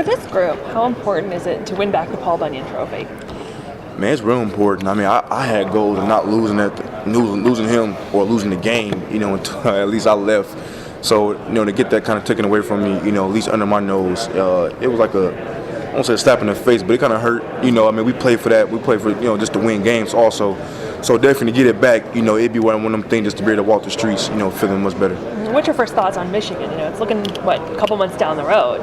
For this group, how important is it to win back the Paul Bunyan Trophy? Man, it's real important. I mean, I had goals of not losing him or losing the game, until at least I left. So, to get that kind of taken away from me, at least under my nose, it was like I won't say a slap in the face, but it kind of hurt. I mean, we played for that. We played for, just to win games also. So definitely to get it back, it'd be one of them things just to be able to walk the streets, feeling much better. What's your first thoughts on Michigan? It's looking, a couple months down the road.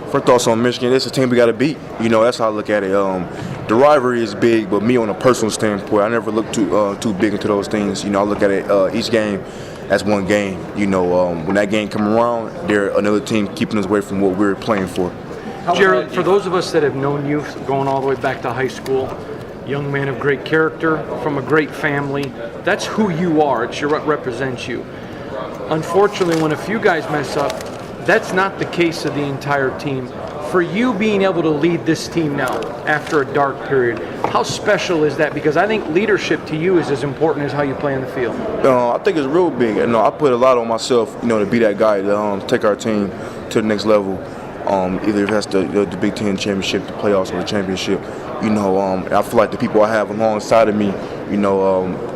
First thoughts on Michigan, it's a team we got to beat. That's how I look at it. The rivalry is big, but me on a personal standpoint, I never look too big into those things. I look at it each game as one game. When that game come around, they're another team keeping us away from what we're playing for. Gerald, for those of us that have known you going all the way back to high school, young man of great character, from a great family, that's who you are. It's what represents you. Unfortunately, when a few guys mess up, that's not the case of the entire team. For you being able to lead this team now after a dark period, how special is that? Because I think leadership to you is as important as how you play on the field. I think it's real big. I put a lot on myself, to be that guy to take our team to the next level. Either if that's the Big Ten championship, the playoffs, or the championship. I feel like the people I have alongside of me,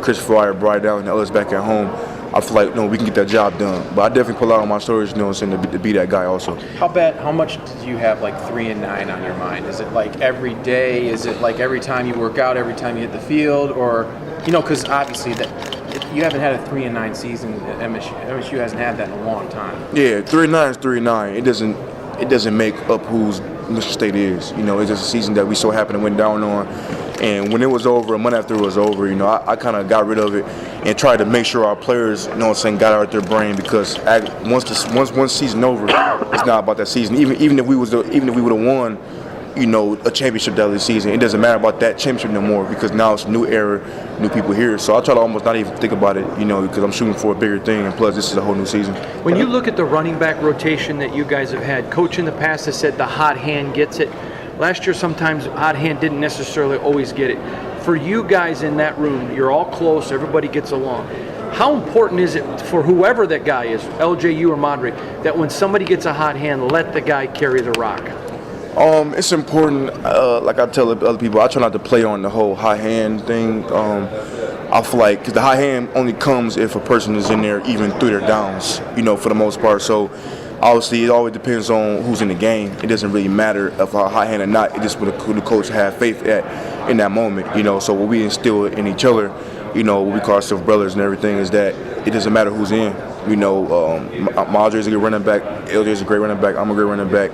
Chris Fryer, Brian Down, and others back at home, I feel like we can get that job done. But I definitely put a lot on my stories, to be that guy also. How much do you have 3 and 9 on your mind? Is it like every day? Is it like every time you work out, every time you hit the field, or because obviously that you haven't had a 3 and 9 season at MSU. MSU hasn't had that in a long time. Yeah, 3 and 9 is 3 and 9. It doesn't make up who's Michigan State is. It's just a season that we so happen to went down on. And when it was over, a month after it was over, I kind of got rid of it and tried to make sure our players, got out their brain, because once season over, it's not about that season. Even if we would have won, a championship that this season, it doesn't matter about that championship no more, because now it's a new era, new people here. So I try to almost not even think about it, because I'm shooting for a bigger thing, and plus this is a whole new season. When you look at the running back rotation that you guys have had, coach in the past has said the hot hand gets it. Last year, sometimes hot hand didn't necessarily always get it. For you guys in that room, you're all close, everybody gets along. How important is it for whoever that guy is, LJU or Madre, that when somebody gets a hot hand, let the guy carry the rock? It's important. Like I tell other people, I try not to play on the whole high hand thing. I feel like, because the high hand only comes if a person is in there even through their downs, for the most part. So obviously, it always depends on who's in the game. It doesn't really matter if I'm high hand or not. It just what the coach have faith at in that moment. So what we instill in each other, what we call ourselves brothers and everything, is that it doesn't matter who's in. Madre's a good running back, LJ's a great running back, I'm a great running back.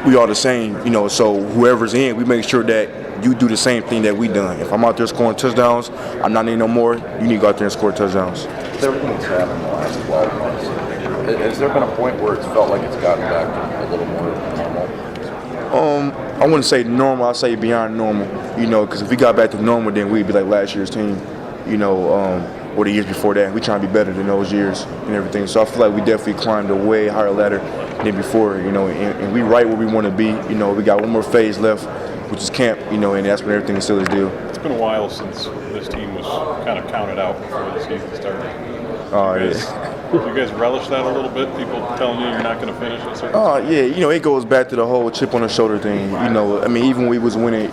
We are the same, so whoever's in, we make sure that you do the same thing that we done. If I'm out there scoring touchdowns, I'm not needing no more. You need to go out there and score touchdowns. With everything that's happened in the last 12 months, has there been a point where it's felt like it's gotten back to a little more normal? I wouldn't say normal, I'd say beyond normal, because if we got back to normal, then we'd be like last year's team, or the years before that. We trying to be better than those years and everything. So I feel like we definitely climbed a way higher ladder than before, and we right where we want to be. We got one more phase left, which is camp, and that's when everything is still is due. It's been a while since this team was kind of counted out before the season started. Oh, yeah. Do you guys relish that a little bit? People telling you you're not going to finish at certain yeah, it goes back to the whole chip on the shoulder thing. Even when we was winning,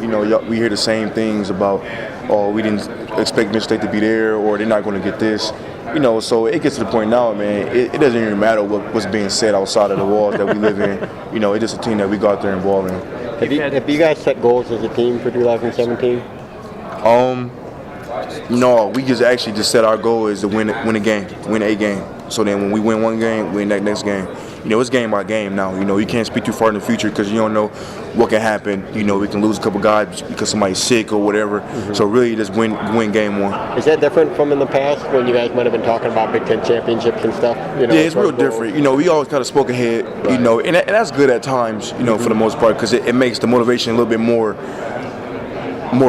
we hear the same things about, we didn't expect Michigan State to be there, or they're not going to get this. So it gets to the point now, man, it doesn't even matter what's being said outside of the walls that we live in. It's just a team that we go out there and ball in. Have you guys set goals as a team for 2017? No, we just set our goal is to win a game. So then when we win one game, win that next game. It's game by game now. You can't speak too far in the future because you don't know what can happen. We can lose a couple guys because somebody's sick or whatever. Mm-hmm. So really just win game one. Is that different from in the past when you guys might have been talking about Big Ten championships and stuff? Yeah, it's real different. We always kind of spoke ahead, right. And that's good at times, mm-hmm. for the most part, because it makes the motivation a little bit more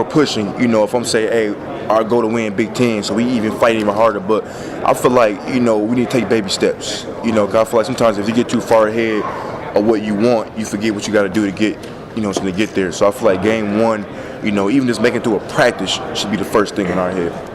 pushing. If I'm saying, hey, our goal to win Big Ten, so we even fight even harder. But I feel like, we need to take baby steps. Because I feel like sometimes if you get too far ahead of what you want, you forget what you got to do to get, to get there. So I feel like game one, even just making it through a practice should be the first thing in our head.